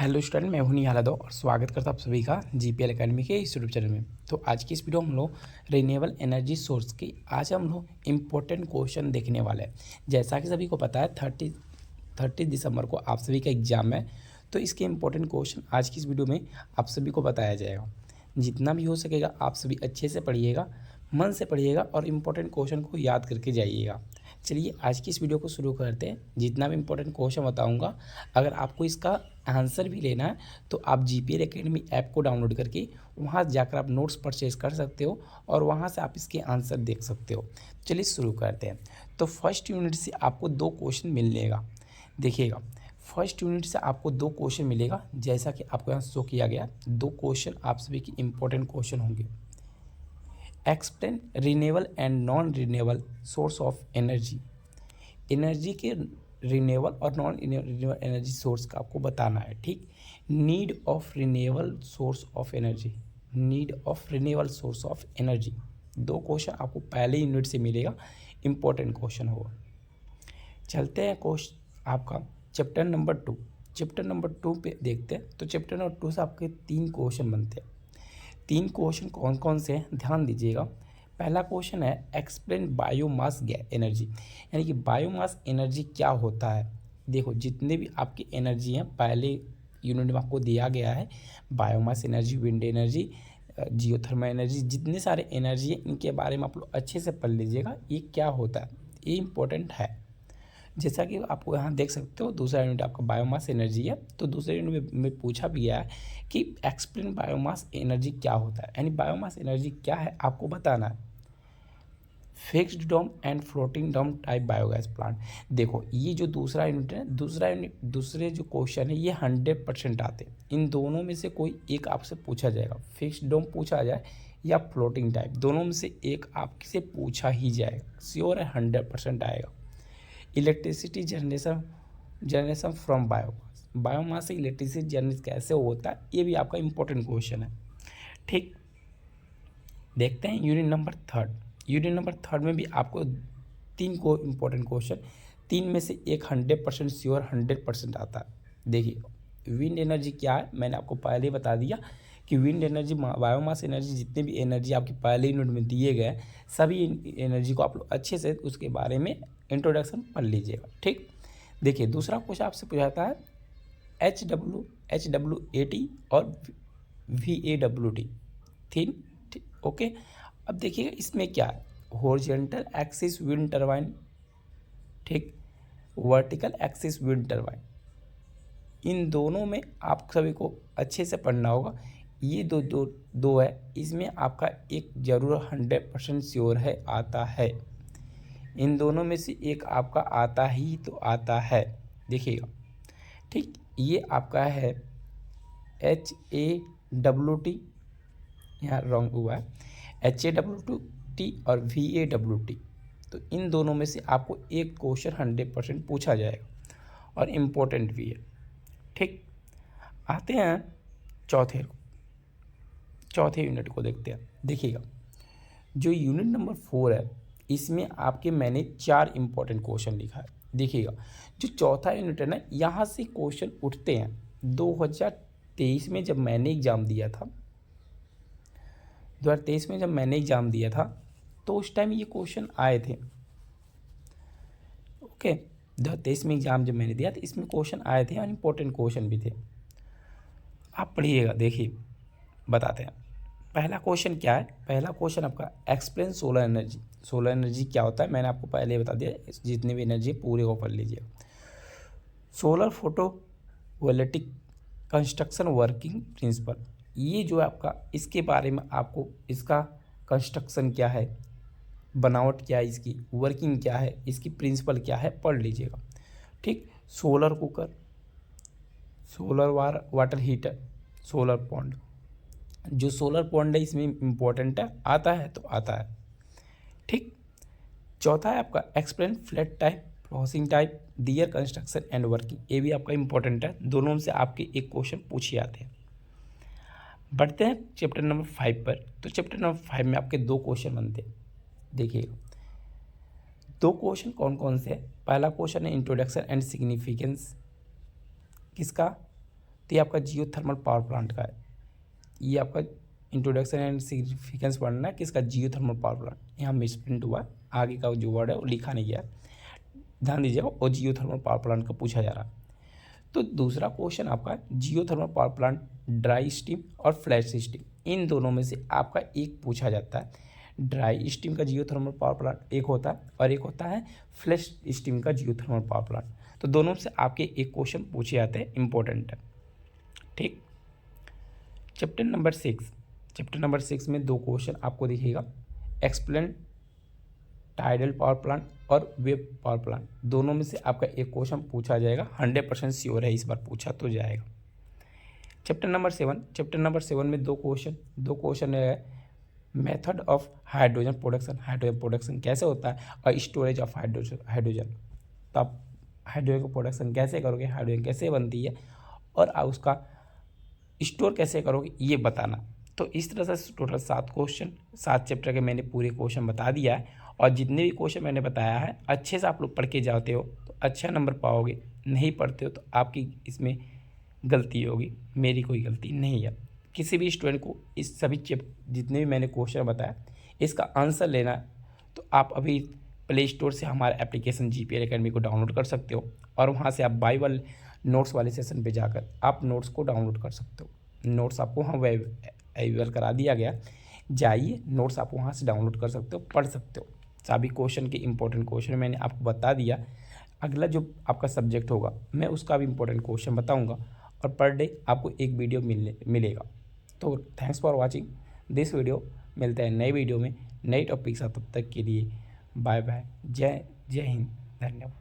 Hello student, मैं हूं निहाल यादव और स्वागत करता हूं आप सभी का जीपीएल एकेडमी के इस यूट्यूब चैनल में। तो आज की इस वीडियो में हम लोग रिन्यूएबल एनर्जी सोर्स की आज हम लोग इम्पोर्टेंट क्वेश्चन देखने वाले हैं। जैसा कि सभी को पता है 30 दिसंबर को आप सभी का एग्जाम है, तो इसके इम्पोर्टेंट क्वेश्चन आज की इस वीडियो में आप सभी को बताया जाएगा। जितना भी हो सकेगा आप सभी अच्छे से पढ़िएगा, मन से पढ़िएगा और इम्पोर्टेंट क्वेश्चन को याद करके जाइएगा। चलिए आज की इस वीडियो को शुरू करते हैं। जितना भी इम्पोर्टेंट क्वेश्चन बताऊंगा, अगर आपको इसका आंसर भी लेना है तो आप जीपीएल एकेडमी ऐप को डाउनलोड करके वहां जाकर आप नोट्स परचेज कर सकते हो और वहां से आप इसके आंसर देख सकते हो। चलिए शुरू करते हैं। तो फर्स्ट यूनिट से आपको 2 क्वेश्चन मिलेगा। देखिएगा, फर्स्ट यूनिट से आपको 2 क्वेश्चन मिलेगा। जैसा कि आपको यहाँ शो किया गया, 2 क्वेश्चन आप सभी की इम्पोर्टेंट क्वेश्चन होंगे। Explain renewable and non renewable source of energy. Energy के रिन्यूएबल और नॉन रिन्यूएबल एनर्जी सोर्स का आपको बताना है। ठीक, need of renewable source of energy, need of renewable source of energy. 2 question आपको पहले यूनिट से मिलेगा, इंपॉर्टेंट क्वेश्चन होगा। चलते हैं क्वेश्चन आपका चैप्टर नंबर 2। चैप्टर नंबर 2 पे देखते हैं। तो चैप्टर नंबर 2 से आपके 3 क्वेश्चन बनते हैं। 3 क्वेश्चन कौन कौन से हैं ध्यान दीजिएगा। पहला क्वेश्चन है एक्सप्लेन बायोमास एनर्जी, यानी कि बायोमास एनर्जी क्या होता है। देखो, जितने भी आपकी एनर्जी हैं पहले यूनिट में आपको दिया गया है। Biomass energy, wind energy, geothermal energy, जितने सारे एनर्जी हैं इनके बारे में आप लोग अच्छे से पढ़ लीजिएगा। ये क्या होता है, ये इंपॉर्टेंट है। जैसा कि आपको यहाँ देख सकते हो, दूसरा यूनिट आपका बायोमास एनर्जी है। तो दूसरे यूनिट में पूछा भी गया है कि एक्सप्लेन बायोमास एनर्जी क्या होता है, यानी बायोमास एनर्जी क्या है आपको बताना है। Fixed dome and floating dome type biogas plant. देखो, ये जो दूसरा यूनिट है, दूसरे जो क्वेश्चन है ये 100% आते हैं। इन दोनों में से कोई एक आपसे पूछा जाएगा। फिक्स्ड डोम पूछा जाए या फ्लोटिंग टाइप, दोनों में से एक आपसे पूछा ही जाएगा। श्योर है, 100% आएगा। Electricity generation from biomass, biomass से इलेक्ट्रिसिटी जनरेट कैसे होता है, ये भी आपका इंपॉर्टेंट क्वेश्चन है। ठीक, देखते हैं यूनिट नंबर 3। यूनिट नंबर 3 में भी आपको 3 को इम्पोर्टेंट क्वेश्चन, 3 में से एक 100% श्योर 100% आता है। देखिए, विंड एनर्जी क्या है, मैंने आपको पहले ही बता दिया कि विंड एनर्जी, बायोमास एनर्जी, जितने भी एनर्जी आपके पहले यूनिट में दिए गए सभी एनर्जी को आप लोग अच्छे से उसके बारे में इंट्रोडक्शन पढ़ लीजिएगा। ठीक, देखिए दूसरा क्वेश्चन आपसे पूछाता है HWAT और VAWT, तीन। ओके, अब देखिएगा इसमें क्या है। हॉरिजॉन्टल एक्सिस विंड टरबाइन, ठीक, वर्टिकल एक्सिस विंड टरबाइन, इन दोनों में आप सभी को अच्छे से पढ़ना होगा। ये दो है, इसमें आपका एक जरूर 100% श्योर है, आता है। इन दोनों में से एक आपका आता ही तो आता है, देखिएगा। ठीक, ये आपका है HAWT, यहाँ रॉन्ग हुआ है, HAWT और VAWT। तो इन दोनों में से आपको एक क्वेश्चन 100% पूछा जाएगा और इम्पोर्टेंट भी है। ठीक, आते हैं चौथे यूनिट को देखते हैं। देखिएगा, जो यूनिट नंबर 4 है इसमें आपके मैंने 4 इम्पोर्टेंट क्वेश्चन लिखा है। देखिएगा, जो चौथा यूनिट है ना, यहाँ से क्वेश्चन उठते हैं। 2023 में जब मैंने एग्ज़ाम दिया था, 2023 में जब मैंने एग्ज़ाम दिया था तो उस टाइम ये क्वेश्चन आए थे। ओके, 2023 में एग्ज़ाम जब मैंने दिया था इसमें क्वेश्चन आए थे और इम्पोर्टेंट क्वेश्चन भी थे। आप पढ़िएगा, देखिए बताते हैं। पहला क्वेश्चन क्या है, पहला क्वेश्चन आपका explain solar energy. Solar energy क्या होता है मैंने आपको पहले ही बता दिया, जितनी भी एनर्जी पूरे को पढ़ लीजिए। Solar photovoltaic construction working principle, ये जो है आपका, इसके बारे में आपको, इसका कंस्ट्रक्शन क्या है, बनावट क्या है, इसकी वर्किंग क्या है, इसकी प्रिंसिपल क्या है, पढ़ लीजिएगा। ठीक, solar cooker, solar water heater, solar pond. जो सोलर पॉन्ड है इसमें इम्पोर्टेंट है, आता है तो आता है। ठीक, चौथा है आपका explain flat type, processing type, their construction and working, ये भी आपका इंपॉर्टेंट है। दोनों में से आपके एक क्वेश्चन पूछे जाते हैं। बढ़ते हैं चैप्टर नंबर 5 पर। तो चैप्टर नंबर 5 में आपके 2 क्वेश्चन बनते हैं। देखिएगा, 2 क्वेश्चन कौन कौन से हैं। पहला क्वेश्चन है इंट्रोडक्शन एंड सिग्निफिकेंस, किसका, तो ये आपका जियो थर्मल पावर प्लांट का है। ये आपका इंट्रोडक्शन एंड सिग्निफिकेंस पढ़ना है किसका, जियो थर्मल पावर प्लांट। यहाँ मिसप्रिंट हुआ, आगे का जो वर्ड है वो लिखा नहीं गया, ध्यान दीजिएगा। और जियो थर्मल पावर प्लांट का पूछा जा रहा है। तो दूसरा क्वेश्चन आपका geothermal power plant dry steam और फ्लैश स्टीम, इन दोनों में से आपका एक पूछा जाता है। ड्राई स्टीम का जियो थर्मल पावर प्लांट एक होता है और एक होता है फ्लैश स्टीम का जियो थर्मल पावर प्लांट। तो दोनों से आपके एक क्वेश्चन पूछे जाते हैं, इंपॉर्टेंट है, ठीक। चैप्टर नंबर 6 में 2 क्वेश्चन आपको दिखेगा। एक्सप्लेन टाइडल पावर प्लांट और वेव पावर प्लांट, दोनों में से आपका एक क्वेश्चन पूछा जाएगा, 100% श्योर है, इस बार पूछा तो जाएगा। चैप्टर नंबर 7 में 2 क्वेश्चन है। मेथड ऑफ हाइड्रोजन प्रोडक्शन कैसे होता है और स्टोरेज ऑफ हाइड्रोजन। तो आप हाइड्रोजन का प्रोडक्शन कैसे करोगे, हाइड्रोजन कैसे बनती है और आप उसका स्टोर कैसे करोगे, ये बताना। तो इस तरह से टोटल 7 चैप्टर के मैंने पूरे क्वेश्चन बता दिया है। और जितने भी क्वेश्चन मैंने बताया है अच्छे से आप लोग पढ़ के जाते हो तो अच्छा नंबर पाओगे, नहीं पढ़ते हो तो आपकी इसमें गलती होगी, मेरी कोई गलती नहीं है। किसी भी स्टूडेंट को इस सभी जितने भी मैंने क्वेश्चन बताया इसका आंसर लेना तो आप अभी प्ले स्टोर से हमारा एप्लीकेशन जीपीएल एकेडमी को डाउनलोड कर सकते हो और वहाँ से आप बाइबल नोट्स वाले सेशन पे जाकर आप नोट्स को डाउनलोड कर सकते हो। नोट्स आपको वहाँ अवेलेबल करा दिया गया, जाइए नोट्स आप वहाँ से डाउनलोड कर सकते हो, पढ़ सकते हो। सभी क्वेश्चन के इंपॉर्टेंट क्वेश्चन मैंने आपको बता दिया। अगला जो आपका सब्जेक्ट होगा मैं उसका भी इंपॉर्टेंट क्वेश्चन बताऊँगा और पर डे आपको एक वीडियो मिलेगा। तो thanks for watching this video. मिलते हैं नई वीडियो में नई टॉपिक से, तब तक के लिए बाय बाय, जय हिंद, धन्यवाद।